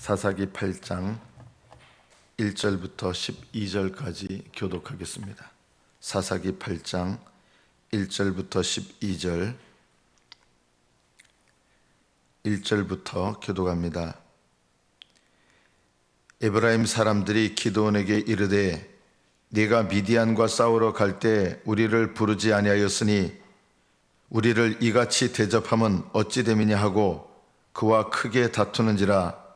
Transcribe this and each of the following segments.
사사기 8장 1절부터 12절까지 교독하겠습니다. 사사기 8장 1절부터 12절 1절부터 교독합니다. 에브라임 사람들이 기드온에게 이르되 네가 미디안과 싸우러 갈 때 우리를 부르지 아니하였으니 우리를 이같이 대접함은 어찌 됨이냐 하고 그와 크게 다투는지라.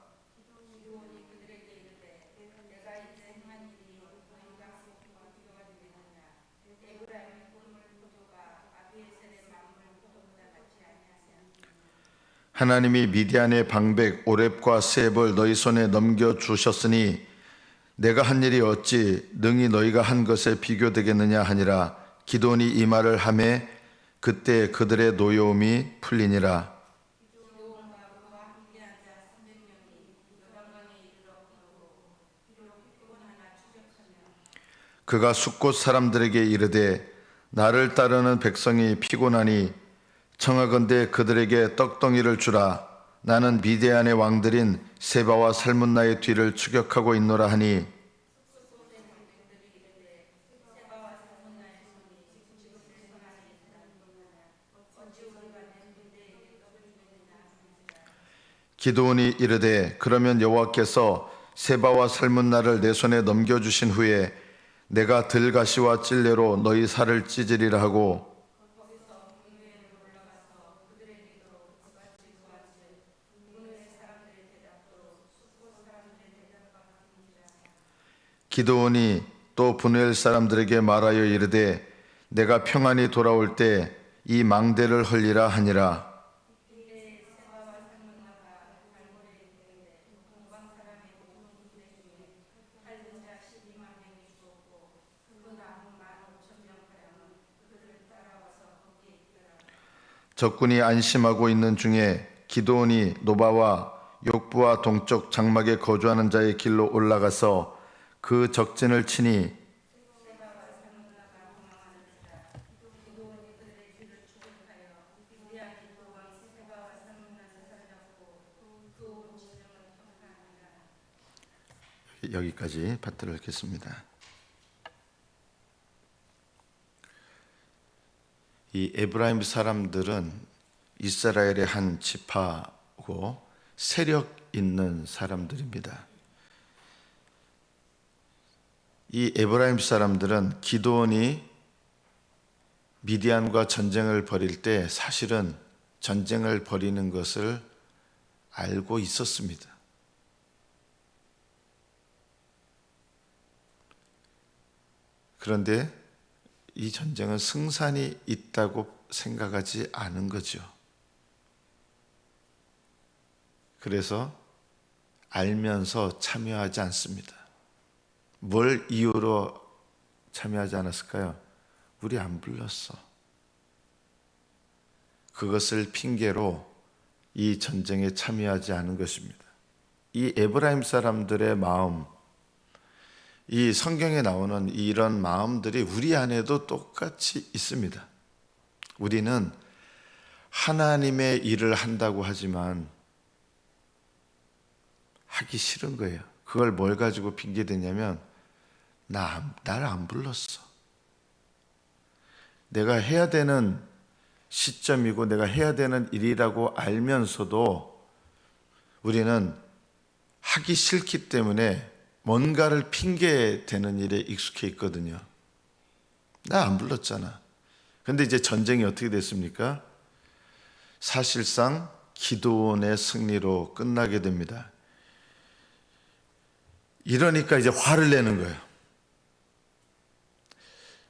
하나님이 미디안의 방백 오렙과 셉을 너희 손에 넘겨주셨으니 내가 한 일이 어찌 능히 너희가 한 것에 비교되겠느냐 하니라. 기드온이 이 말을 하매 그때 그들의 노여움이 풀리니라. 그가 숫곳 사람들에게 이르되 나를 따르는 백성이 피곤하니 청하건대 그들에게 떡덩이를 주라. 나는 미디안의 왕들인 세바와 살문나의 뒤를 추격하고 있노라 하니 기드온이 이르되 그러면 여호와께서 세바와 살문나를 내 손에 넘겨주신 후에 내가 들가시와 찔레로 너희 살을 찢으리라 하고 기드온이 또 브누엘 사람들에게 말하여 이르되 내가 평안히 돌아올 때 이 망대를 헐리라 하니라. 적군이 안심하고 있는 중에 기드온이 노바와 욕부와 동쪽 장막에 거주하는 자의 길로 올라가서 그 적진을 치니 여기까지 받들어 읽겠습니다. 이 에브라임 사람들은 이스라엘의 한 지파고 세력 있는 사람들입니다. 이 에브라임 사람들은 기드온이 미디안과 전쟁을 벌일 때 사실은 전쟁을 벌이는 것을 알고 있었습니다. 그런데 이 전쟁은 승산이 있다고 생각하지 않은 거죠. 그래서 알면서 참여하지 않습니다. 뭘 이유로 참여하지 않았을까요? 우리 안 불렀어. 그것을 핑계로 이 전쟁에 참여하지 않은 것입니다. 이 에브라임 사람들의 마음, 이 성경에 나오는 이런 마음들이 우리 안에도 똑같이 있습니다. 우리는 하나님의 일을 한다고 하지만 하기 싫은 거예요. 그걸 뭘 가지고 핑계대냐면 날 안 불렀어. 내가 해야 되는 시점이고 내가 해야 되는 일이라고 알면서도 우리는 하기 싫기 때문에 뭔가를 핑계대는 일에 익숙해 있거든요. 나 안 불렀잖아. 근데 이제 전쟁이 어떻게 됐습니까? 사실상 기드온의 승리로 끝나게 됩니다. 이러니까 이제 화를 내는 거예요.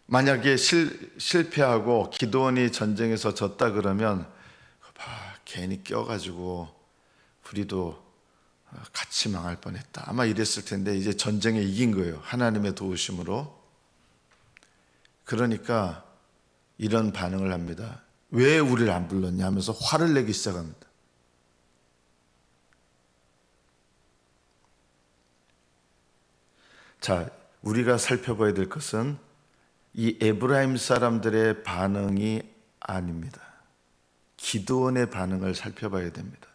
만약에 실패하고 기드온이 전쟁에서 졌다 그러면 괜히 껴가지고 우리도 같이 망할 뻔했다. 아마 이랬을 텐데 이제 전쟁에 이긴 거예요. 하나님의 도우심으로. 그러니까 이런 반응을 합니다. 왜 우리를 안 불렀냐 하면서 화를 내기 시작합니다. 자, 우리가 살펴봐야 될 것은 이 에브라임 사람들의 반응이 아닙니다. 기드온의 반응을 살펴봐야 됩니다.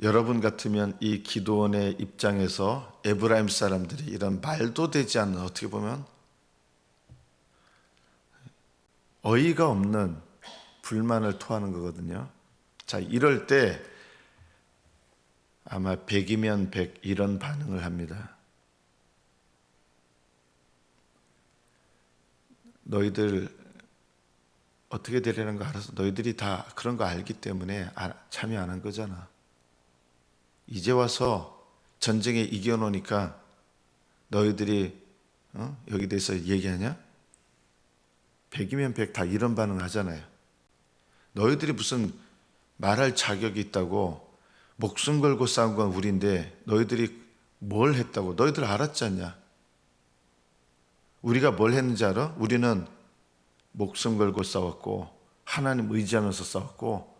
여러분 같으면 이 기드온의 입장에서 에브라임 사람들이 이런 말도 되지 않는, 어떻게 보면 어이가 없는 불만을 토하는 거거든요. 자, 이럴 때 아마 100이면 100 이런 반응을 합니다. 너희들 어떻게 되려는 거 알아서, 너희들이 다 그런 거 알기 때문에 참여 안 한 거잖아. 이제 와서 전쟁에 이겨놓으니까 너희들이 여기 대해서 얘기하냐? 100이면 100 다 이런 반응 하잖아요. 너희들이 무슨 말할 자격이 있다고, 목숨 걸고 싸운 건 우리인데 너희들이 뭘 했다고. 너희들 알았지 않냐? 우리가 뭘 했는지 알아? 우리는 목숨 걸고 싸웠고 하나님 의지하면서 싸웠고,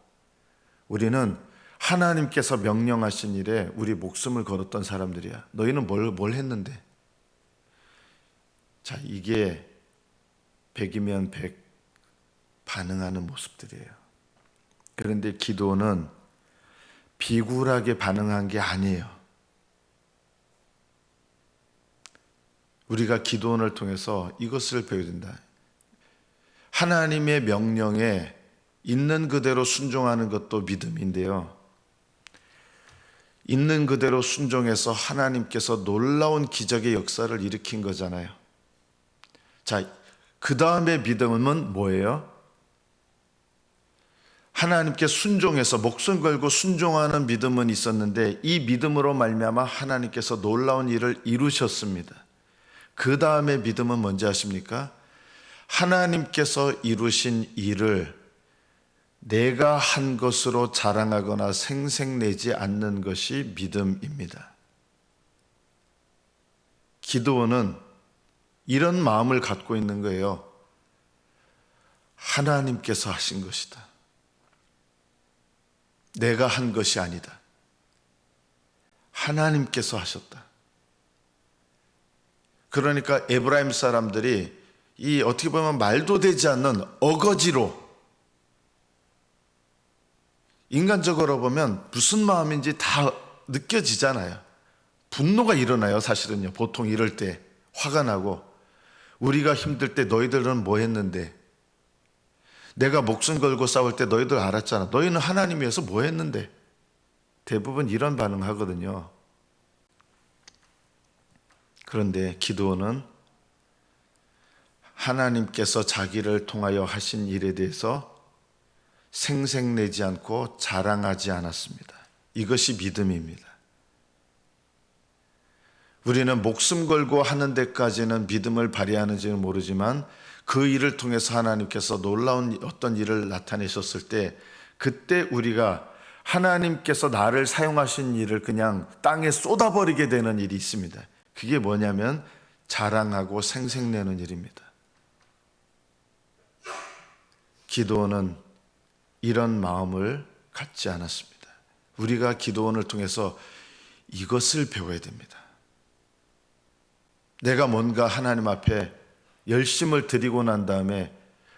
우리는 하나님께서 명령하신 일에 우리 목숨을 걸었던 사람들이야. 너희는 뭘 했는데? 자, 이게 100이면 100 반응하는 모습들이에요. 그런데 기드온은 비굴하게 반응한 게 아니에요. 우리가 기드온을 통해서 이것을 배워야 된다. 하나님의 명령에 있는 그대로 순종하는 것도 믿음인데요, 있는 그대로 순종해서 하나님께서 놀라운 기적의 역사를 일으킨 거잖아요. 자, 그 다음에 믿음은 뭐예요? 하나님께 순종해서 목숨 걸고 순종하는 믿음은 있었는데, 이 믿음으로 말미암아 하나님께서 놀라운 일을 이루셨습니다. 그 다음에 믿음은 뭔지 아십니까? 하나님께서 이루신 일을 내가 한 것으로 자랑하거나 생색내지 않는 것이 믿음입니다. 기드온은 이런 마음을 갖고 있는 거예요. 하나님께서 하신 것이다. 내가 한 것이 아니다. 하나님께서 하셨다. 그러니까 에브라임 사람들이 이 어떻게 보면 말도 되지 않는 어거지로, 인간적으로 보면 무슨 마음인지 다 느껴지잖아요. 분노가 일어나요. 사실은요. 보통 이럴 때 화가 나고, 우리가 힘들 때 너희들은 뭐 했는데, 내가 목숨 걸고 싸울 때 너희들 알았잖아. 너희는 하나님 위해서 뭐 했는데. 대부분 이런 반응하거든요. 그런데 기드온은 하나님께서 자기를 통하여 하신 일에 대해서 생색내지 않고 자랑하지 않았습니다. 이것이 믿음입니다. 우리는 목숨 걸고 하는 데까지는 믿음을 발휘하는지는 모르지만, 그 일을 통해서 하나님께서 놀라운 어떤 일을 나타내셨을 때, 그때 우리가 하나님께서 나를 사용하신 일을 그냥 땅에 쏟아버리게 되는 일이 있습니다. 그게 뭐냐면 자랑하고 생색내는 일입니다. 기드온은 이런 마음을 갖지 않았습니다. 우리가 기드온을 통해서 이것을 배워야 됩니다. 내가 뭔가 하나님 앞에 열심을 드리고 난 다음에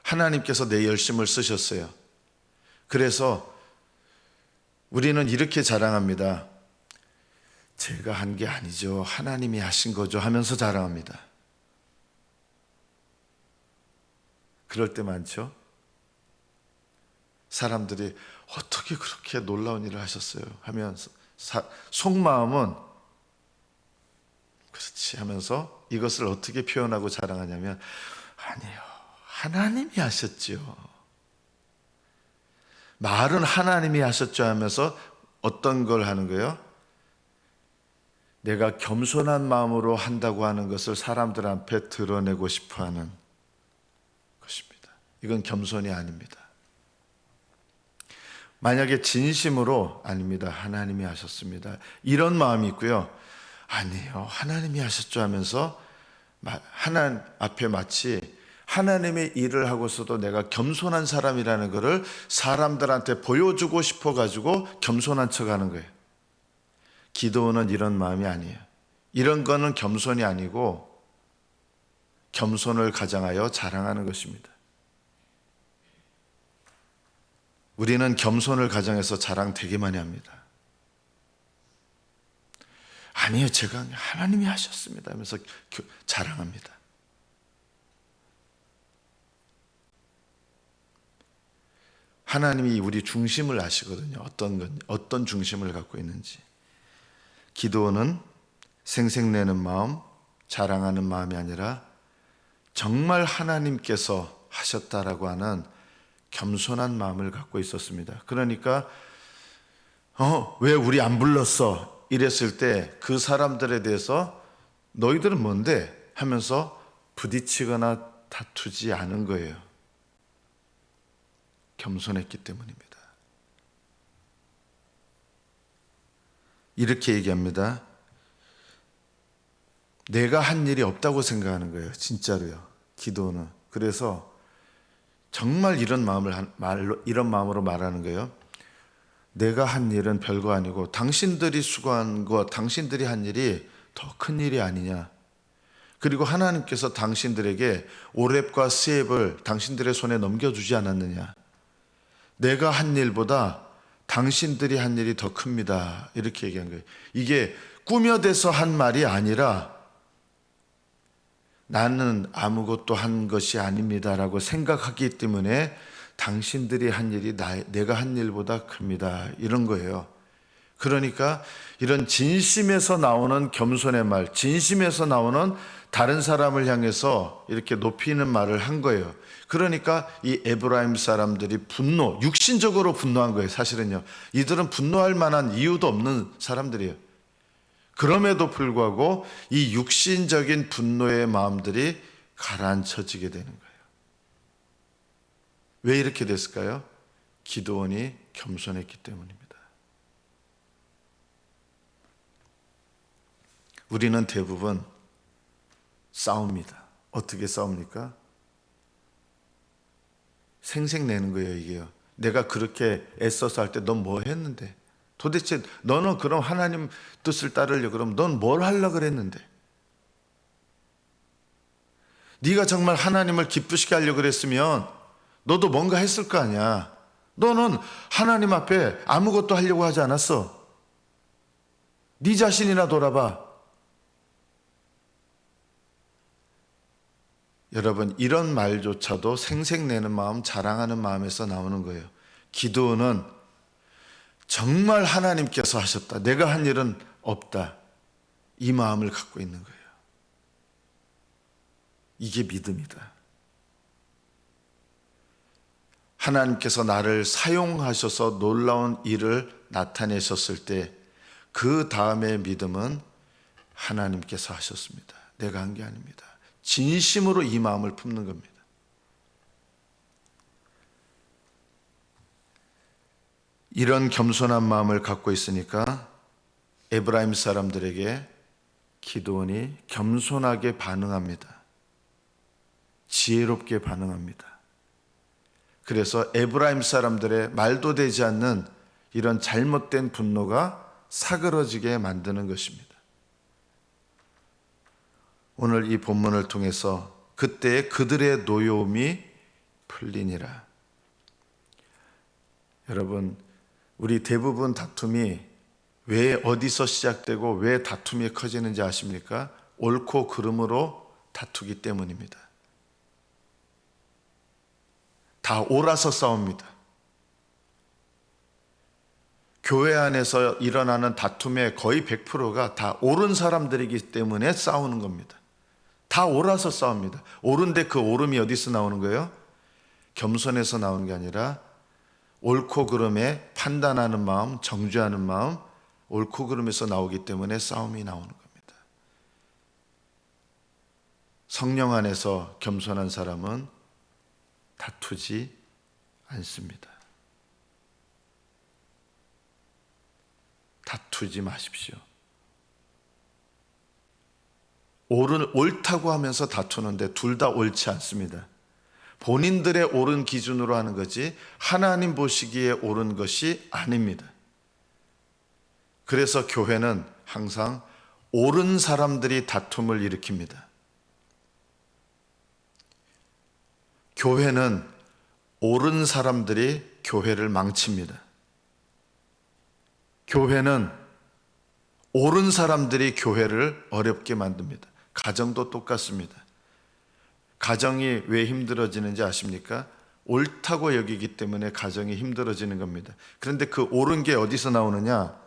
하나님께서 내 열심을 쓰셨어요. 그래서 우리는 이렇게 자랑합니다. 제가 한 게 아니죠. 하나님이 하신 거죠 하면서 자랑합니다. 그럴 때 많죠? 사람들이 어떻게 그렇게 놀라운 일을 하셨어요 하면서 속마음은 그렇지 하면서 이것을 어떻게 표현하고 자랑하냐면, 아니요, 하나님이 하셨죠. 말은 하나님이 하셨죠 하면서 어떤 걸 하는 거예요? 내가 겸손한 마음으로 한다고 하는 것을 사람들 앞에 드러내고 싶어 하는 것입니다. 이건 겸손이 아닙니다. 만약에 진심으로 아닙니다, 하나님이 하셨습니다, 이런 마음이 있고요, 아니에요, 하나님이 하셨죠 하면서 하나님 앞에 마치 하나님의 일을 하고서도 내가 겸손한 사람이라는 것을 사람들한테 보여주고 싶어가지고 겸손한 척하는 거예요. 기드온은 이런 마음이 아니에요. 이런 거는 겸손이 아니고 겸손을 가장하여 자랑하는 것입니다. 우리는 겸손을 가장해서 자랑 되게 많이 합니다. 아니요, 제가 하나님이 하셨습니다 하면서 자랑합니다. 하나님이 우리 중심을 아시거든요. 어떤 중심을 갖고 있는지. 기도는 생색내는 마음, 자랑하는 마음이 아니라 정말 하나님께서 하셨다라고 하는 겸손한 마음을 갖고 있었습니다. 그러니까 왜 우리 안 불렀어? 이랬을 때 그 사람들에 대해서 너희들은 뭔데? 하면서 부딪히거나 다투지 않은 거예요. 겸손했기 때문입니다. 이렇게 얘기합니다. 내가 한 일이 없다고 생각하는 거예요. 진짜로요. 기도는. 그래서 정말 이런 마음으로 말하는 거예요. 내가 한 일은 별거 아니고 당신들이 수고한 것, 당신들이 한 일이 더 큰 일이 아니냐. 그리고 하나님께서 당신들에게 오렙과 스앱을 당신들의 손에 넘겨주지 않았느냐. 내가 한 일보다 당신들이 한 일이 더 큽니다. 이렇게 얘기한 거예요. 이게 꾸며대서 한 말이 아니라 나는 아무것도 한 것이 아닙니다라고 생각하기 때문에 당신들이 한 일이 내가 한 일보다 큽니다. 이런 거예요. 그러니까 이런 진심에서 나오는 겸손의 말, 진심에서 나오는 다른 사람을 향해서 이렇게 높이는 말을 한 거예요. 그러니까 이 에브라임 사람들이 육신적으로 분노한 거예요. 사실은요. 이들은 분노할 만한 이유도 없는 사람들이에요. 그럼에도 불구하고 이 육신적인 분노의 마음들이 가라앉혀지게 되는 거예요. 왜 이렇게 됐을까요? 기드온이 겸손했기 때문입니다. 우리는 대부분 싸웁니다. 어떻게 싸웁니까? 생색내는 거예요, 이게요. 내가 그렇게 애써서 할 때 넌 뭐 했는데? 도대체 너는 그럼 하나님 뜻을 따르려고 그럼 넌 뭘 하려고 그랬는데? 네가 정말 하나님을 기쁘시게 하려고 그랬으면 너도 뭔가 했을 거 아니야. 너는 하나님 앞에 아무것도 하려고 하지 않았어. 네 자신이나 돌아봐. 여러분, 이런 말조차도 생색내는 마음, 자랑하는 마음에서 나오는 거예요. 기도는 정말 하나님께서 하셨다. 내가 한 일은 없다. 이 마음을 갖고 있는 거예요. 이게 믿음이다. 하나님께서 나를 사용하셔서 놀라운 일을 나타내셨을 때 그 다음의 믿음은 하나님께서 하셨습니다. 내가 한 게 아닙니다. 진심으로 이 마음을 품는 겁니다. 이런 겸손한 마음을 갖고 있으니까 에브라임 사람들에게 기드온이 겸손하게 반응합니다. 지혜롭게 반응합니다. 그래서 에브라임 사람들의 말도 되지 않는 이런 잘못된 분노가 사그러지게 만드는 것입니다. 오늘 이 본문을 통해서 그때의 그들의 노여움이 풀리니라. 여러분, 우리 대부분 다툼이 왜 어디서 시작되고 왜 다툼이 커지는지 아십니까? 옳고 그름으로 다투기 때문입니다. 다 옳아서 싸웁니다. 교회 안에서 일어나는 다툼의 거의 100%가 다 옳은 사람들이기 때문에 싸우는 겁니다. 다 옳아서 싸웁니다. 옳은데 그 옳음이 어디서 나오는 거예요? 겸손에서 나오는 게 아니라 옳고 그름에 판단하는 마음, 정죄하는 마음, 옳고 그름에서 나오기 때문에 싸움이 나오는 겁니다. 성령 안에서 겸손한 사람은 다투지 않습니다. 다투지 마십시오. 옳다고 하면서 다투는데 둘 다 옳지 않습니다. 본인들의 옳은 기준으로 하는 거지 하나님 보시기에 옳은 것이 아닙니다. 그래서 교회는 항상 옳은 사람들이 다툼을 일으킵니다. 교회는 옳은 사람들이 교회를 망칩니다. 교회는 옳은 사람들이 교회를 어렵게 만듭니다. 가정도 똑같습니다. 가정이 왜 힘들어지는지 아십니까? 옳다고 여기기 때문에 가정이 힘들어지는 겁니다. 그런데 그 옳은 게 어디서 나오느냐?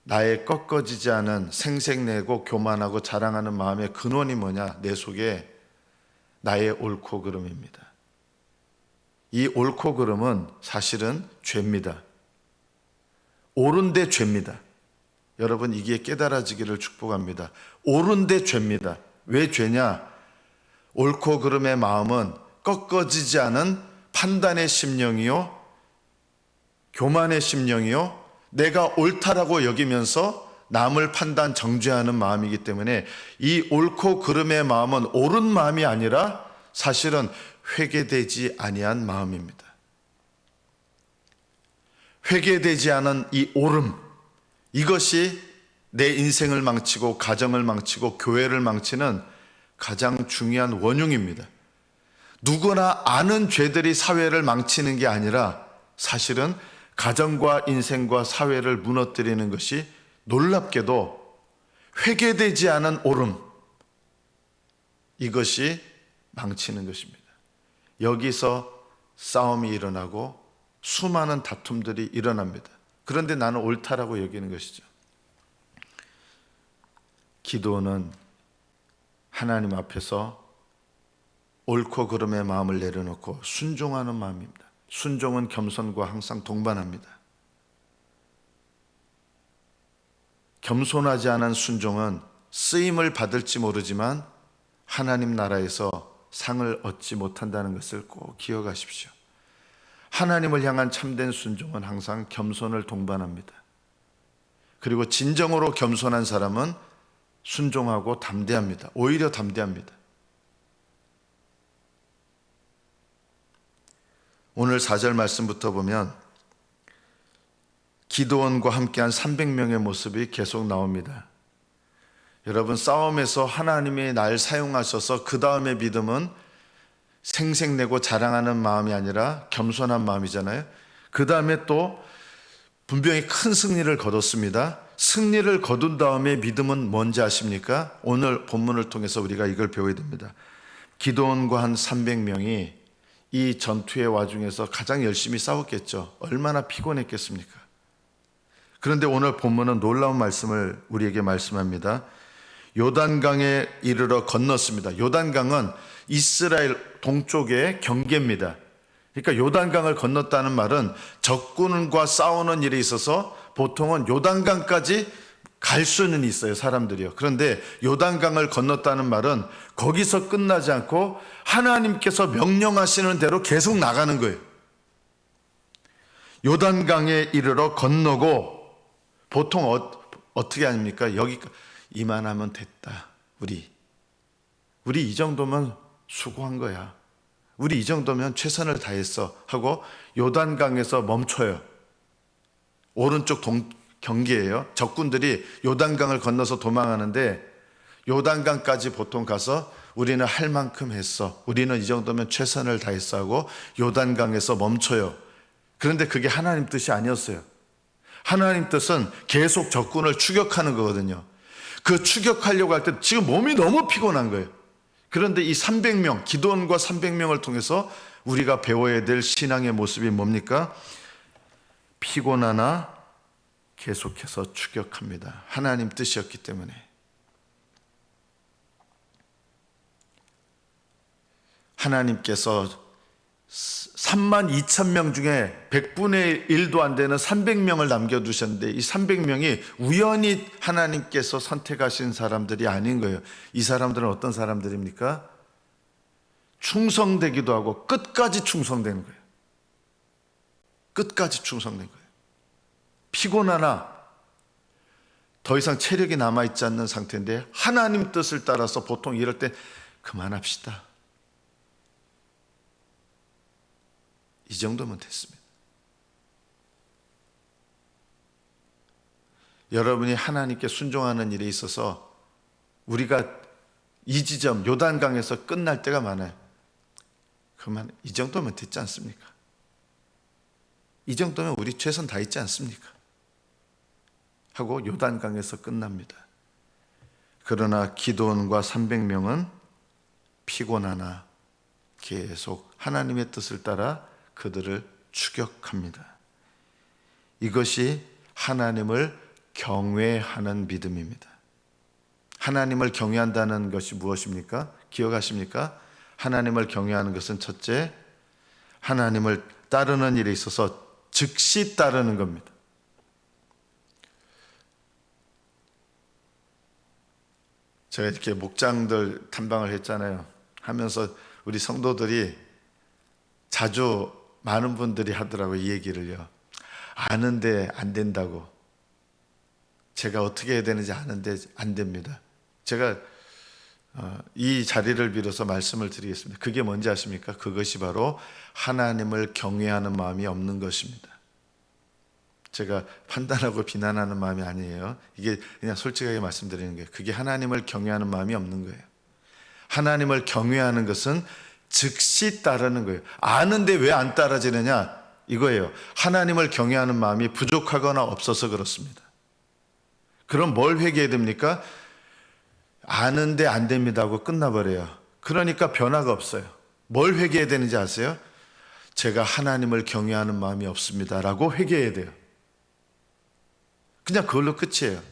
나의 꺾어지지 않은 생색내고 교만하고 자랑하는 마음의 근원이 뭐냐? 내 속에 나의 옳고 그름입니다. 이 옳고 그름은 사실은 죄입니다. 옳은데 죄입니다. 여러분, 이게 깨달아지기를 축복합니다. 옳은데 죄입니다. 왜 죄냐? 옳고 그름의 마음은 꺾어지지 않은 판단의 심령이요, 교만의 심령이요, 내가 옳다라고 여기면서 남을 판단 정죄하는 마음이기 때문에 이 옳고 그름의 마음은 옳은 마음이 아니라 사실은 회개되지 아니한 마음입니다. 회개되지 않은 이 옳음, 이것이 내 인생을 망치고 가정을 망치고 교회를 망치는 가장 중요한 원흉입니다. 누구나 아는 죄들이 사회를 망치는 게 아니라 사실은 가정과 인생과 사회를 무너뜨리는 것이 놀랍게도 회개되지 않은 옳음, 이것이 망치는 것입니다. 여기서 싸움이 일어나고 수많은 다툼들이 일어납니다. 그런데 나는 옳다라고 여기는 것이죠. 기도는 하나님 앞에서 옳고 그름의 마음을 내려놓고 순종하는 마음입니다. 순종은 겸손과 항상 동반합니다. 겸손하지 않은 순종은 쓰임을 받을지 모르지만 하나님 나라에서 상을 얻지 못한다는 것을 꼭 기억하십시오. 하나님을 향한 참된 순종은 항상 겸손을 동반합니다. 그리고 진정으로 겸손한 사람은 순종하고 담대합니다. 오히려 담대합니다. 오늘 4절 말씀부터 보면 기드온과 함께한 300명의 모습이 계속 나옵니다. 여러분, 싸움에서 하나님이 날 사용하셔서 그 다음의 믿음은 생색내고 자랑하는 마음이 아니라 겸손한 마음이잖아요. 그 다음에 또 분명히 큰 승리를 거뒀습니다. 승리를 거둔 다음에 믿음은 뭔지 아십니까? 오늘 본문을 통해서 우리가 이걸 배워야 됩니다. 기드온과 한 300명이 이 전투의 와중에서 가장 열심히 싸웠겠죠. 얼마나 피곤했겠습니까? 그런데 오늘 본문은 놀라운 말씀을 우리에게 말씀합니다. 요단강에 이르러 건넜습니다. 요단강은 이스라엘 동쪽의 경계입니다. 그러니까 요단강을 건넜다는 말은 적군과 싸우는 일에 있어서 보통은 요단강까지 갈 수는 있어요, 사람들이요. 그런데 요단강을 건넜다는 말은 거기서 끝나지 않고 하나님께서 명령하시는 대로 계속 나가는 거예요. 요단강에 이르러 건너고 보통 어떻게 합니까? 여기 이만하면 됐다. 우리 이 정도면 수고한 거야. 우리 이 정도면 최선을 다했어 하고 요단강에서 멈춰요. 오른쪽 경계예요. 적군들이 요단강을 건너서 도망하는데 요단강까지 보통 가서 우리는 할 만큼 했어. 우리는 이 정도면 최선을 다했어 하고 요단강에서 멈춰요. 그런데 그게 하나님 뜻이 아니었어요. 하나님 뜻은 계속 적군을 추격하는 거거든요. 그 추격하려고 할 때 지금 몸이 너무 피곤한 거예요. 그런데 이 300명, 기드온과 300명을 통해서 우리가 배워야 될 신앙의 모습이 뭡니까? 피곤하나 계속해서 추격합니다. 하나님 뜻이었기 때문에. 하나님께서 32,000명 중에 100분의 1도 안 되는 300명을 남겨두셨는데 이 300명이 우연히 하나님께서 선택하신 사람들이 아닌 거예요. 이 사람들은 어떤 사람들입니까? 충성되기도 하고 끝까지 충성된 거예요. 끝까지 충성된 거예요. 피곤하나 더 이상 체력이 남아있지 않는 상태인데 하나님 뜻을 따라서 보통 이럴 때 그만합시다. 이 정도면 됐습니다. 여러분이 하나님께 순종하는 일에 있어서 우리가 이 지점 요단강에서 끝날 때가 많아요. 그만 이 정도면 됐지 않습니까? 이 정도면 우리 최선 다했지 않습니까? 하고 요단강에서 끝납니다. 그러나 기드온과 300명은 피곤하나 계속 하나님의 뜻을 따라 그들을 추격합니다. 이것이 하나님을 경외하는 믿음입니다. 하나님을 경외한다는 것이 무엇입니까? 기억하십니까? 하나님을 경외하는 것은 첫째, 하나님을 따르는 일에 있어서 즉시 따르는 겁니다. 제가 이렇게 목장들 탐방을 했잖아요. 하면서 우리 성도들이 자주 많은 분들이 하더라고요. 이 얘기를요. 아는데 안 된다고. 제가 어떻게 해야 되는지 아는데 안 됩니다. 제가 이 자리를 빌어서 말씀을 드리겠습니다. 그게 뭔지 아십니까? 그것이 바로 하나님을 경외하는 마음이 없는 것입니다. 제가 판단하고 비난하는 마음이 아니에요. 이게 그냥 솔직하게 말씀드리는 거예요. 그게 하나님을 경외하는 마음이 없는 거예요. 하나님을 경외하는 것은 즉시 따르는 거예요. 아는데 왜 안 따라지느냐? 이거예요. 하나님을 경외하는 마음이 부족하거나 없어서 그렇습니다. 그럼 뭘 회개해야 됩니까? 아는데 안 됩니다 하고 끝나버려요. 그러니까 변화가 없어요. 뭘 회개해야 되는지 아세요? 제가 하나님을 경외하는 마음이 없습니다 라고 회개해야 돼요. 그냥 그걸로 끝이에요.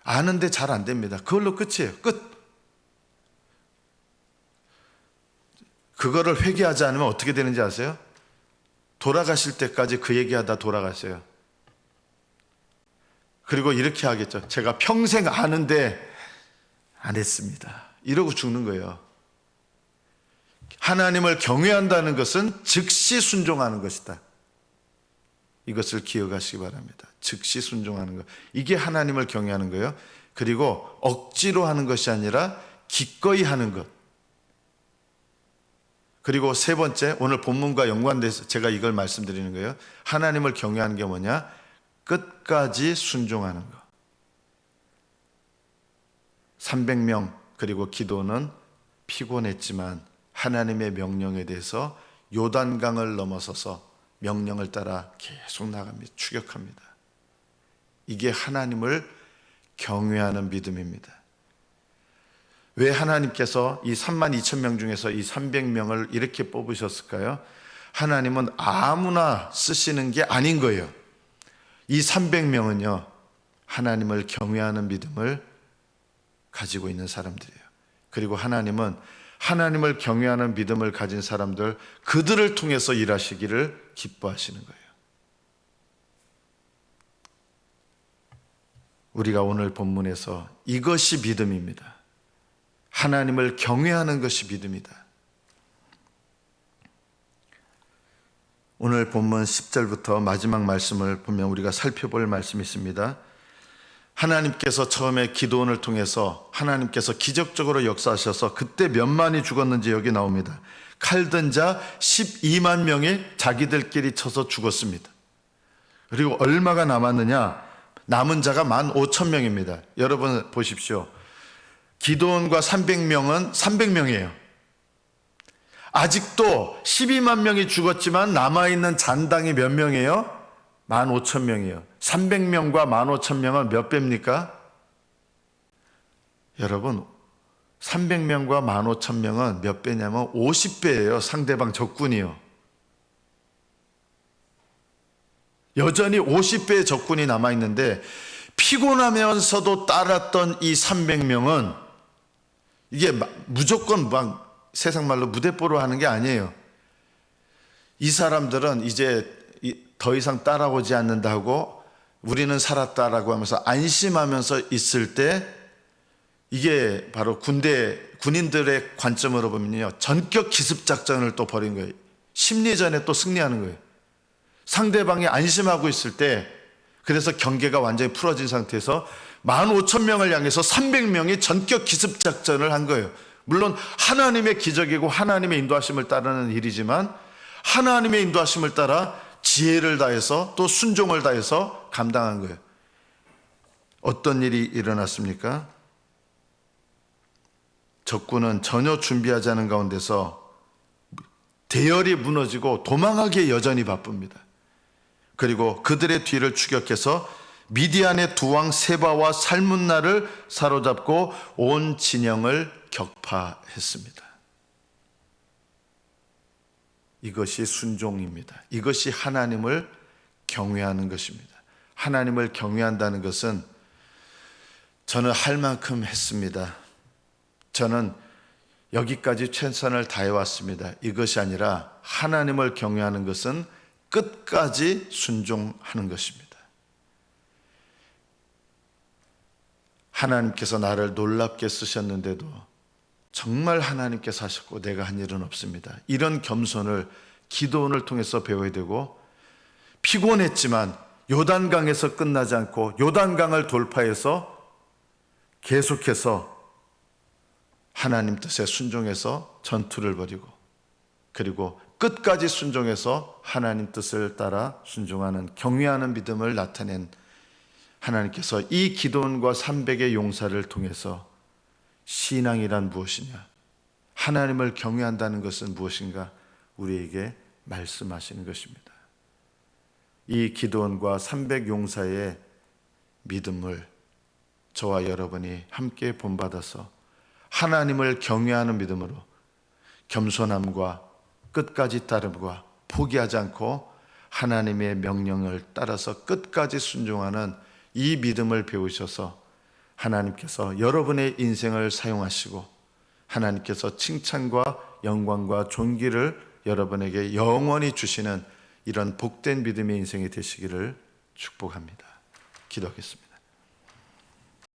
아는데 잘 안 됩니다. 그걸로 끝이에요. 끝. 그거를 회개하지 않으면 어떻게 되는지 아세요? 돌아가실 때까지 그 얘기하다 돌아가세요. 그리고 이렇게 하겠죠. 제가 평생 아는데 안 했습니다. 이러고 죽는 거예요. 하나님을 경외한다는 것은 즉시 순종하는 것이다. 이것을 기억하시기 바랍니다. 즉시 순종하는 것. 이게 하나님을 경외하는 거예요. 그리고 억지로 하는 것이 아니라 기꺼이 하는 것. 그리고 세 번째, 오늘 본문과 연관돼서 제가 이걸 말씀드리는 거예요. 하나님을 경외하는 게 뭐냐? 끝까지 순종하는 것. 300명 그리고 기도는 피곤했지만 하나님의 명령에 대해서 요단강을 넘어서서 명령을 따라 계속 나갑니다. 추격합니다. 이게 하나님을 경외하는 믿음입니다. 왜 하나님께서 이 32,000명 중에서 이 300명을 이렇게 뽑으셨을까요? 하나님은 아무나 쓰시는 게 아닌 거예요. 이 300명은요, 하나님을 경외하는 믿음을 가지고 있는 사람들이에요. 그리고 하나님은 하나님을 경외하는 믿음을 가진 사람들, 그들을 통해서 일하시기를 기뻐하시는 거예요. 우리가 오늘 본문에서 이것이 믿음입니다. 하나님을 경외하는 것이 믿음이다. 오늘 본문 10절부터 마지막 말씀을 보면 우리가 살펴볼 말씀이 있습니다. 하나님께서 처음에 기드온을 통해서 하나님께서 기적적으로 역사하셔서 그때 몇 만이 죽었는지 여기 나옵니다. 칼 든 자 12만 명이 자기들끼리 쳐서 죽었습니다. 그리고 얼마가 남았느냐? 남은 자가 15,000명입니다. 여러분 보십시오. 기드온과 300명은 300명이에요. 아직도 12만 명이 죽었지만 남아있는 잔당이 몇 명이에요? 15,000명이에요. 300명과 15,000명은 몇 배입니까? 여러분, 300명과 15,000명은 몇 배냐면 50배예요. 상대방 적군이요. 여전히 50배의 적군이 남아있는데 피곤하면서도 따랐던 이 300명은 이게 무조건 막 세상 말로 무대뽀로 하는 게 아니에요. 이 사람들은 이제 더 이상 따라오지 않는다고 우리는 살았다라고 하면서 안심하면서 있을 때 이게 바로 군인들의 관점으로 보면요, 전격 기습작전을 또 벌인 거예요. 심리전에 또 승리하는 거예요. 상대방이 안심하고 있을 때, 그래서 경계가 완전히 풀어진 상태에서 15,000명을 향해서 300명이 전격 기습작전을 한 거예요. 물론 하나님의 기적이고 하나님의 인도하심을 따르는 일이지만 하나님의 인도하심을 따라 지혜를 다해서 또 순종을 다해서 감당한 거예요. 어떤 일이 일어났습니까? 적군은 전혀 준비하지 않은 가운데서 대열이 무너지고 도망하기에 여전히 바쁩니다. 그리고 그들의 뒤를 추격해서 미디안의 두 왕 세바와 살문나를 사로잡고 온 진영을 격파했습니다. 이것이 순종입니다. 이것이 하나님을 경외하는 것입니다. 하나님을 경외한다는 것은 저는 할 만큼 했습니다. 저는 여기까지 최선을 다해왔습니다. 이것이 아니라 하나님을 경외하는 것은 끝까지 순종하는 것입니다. 하나님께서 나를 놀랍게 쓰셨는데도 정말 하나님께서 하셨고 내가 한 일은 없습니다. 이런 겸손을 기도원을 통해서 배워야 되고, 피곤했지만 요단강에서 끝나지 않고 요단강을 돌파해서 계속해서 하나님 뜻에 순종해서 전투를 벌이고, 그리고 끝까지 순종해서 하나님 뜻을 따라 순종하는 경외하는 믿음을 나타낸 하나님께서 이 기도원과 300의 용사를 통해서 신앙이란 무엇이냐, 하나님을 경외한다는 것은 무엇인가 우리에게 말씀하시는 것입니다. 이 기도원과 300 용사의 믿음을 저와 여러분이 함께 본받아서 하나님을 경외하는 믿음으로 겸손함과 끝까지 따름과 포기하지 않고 하나님의 명령을 따라서 끝까지 순종하는 이 믿음을 배우셔서 하나님께서 여러분의 인생을 사용하시고 하나님께서 칭찬과 영광과 존귀를 여러분에게 영원히 주시는 이런 복된 믿음의 인생이 되시기를 축복합니다. 기도하겠습니다.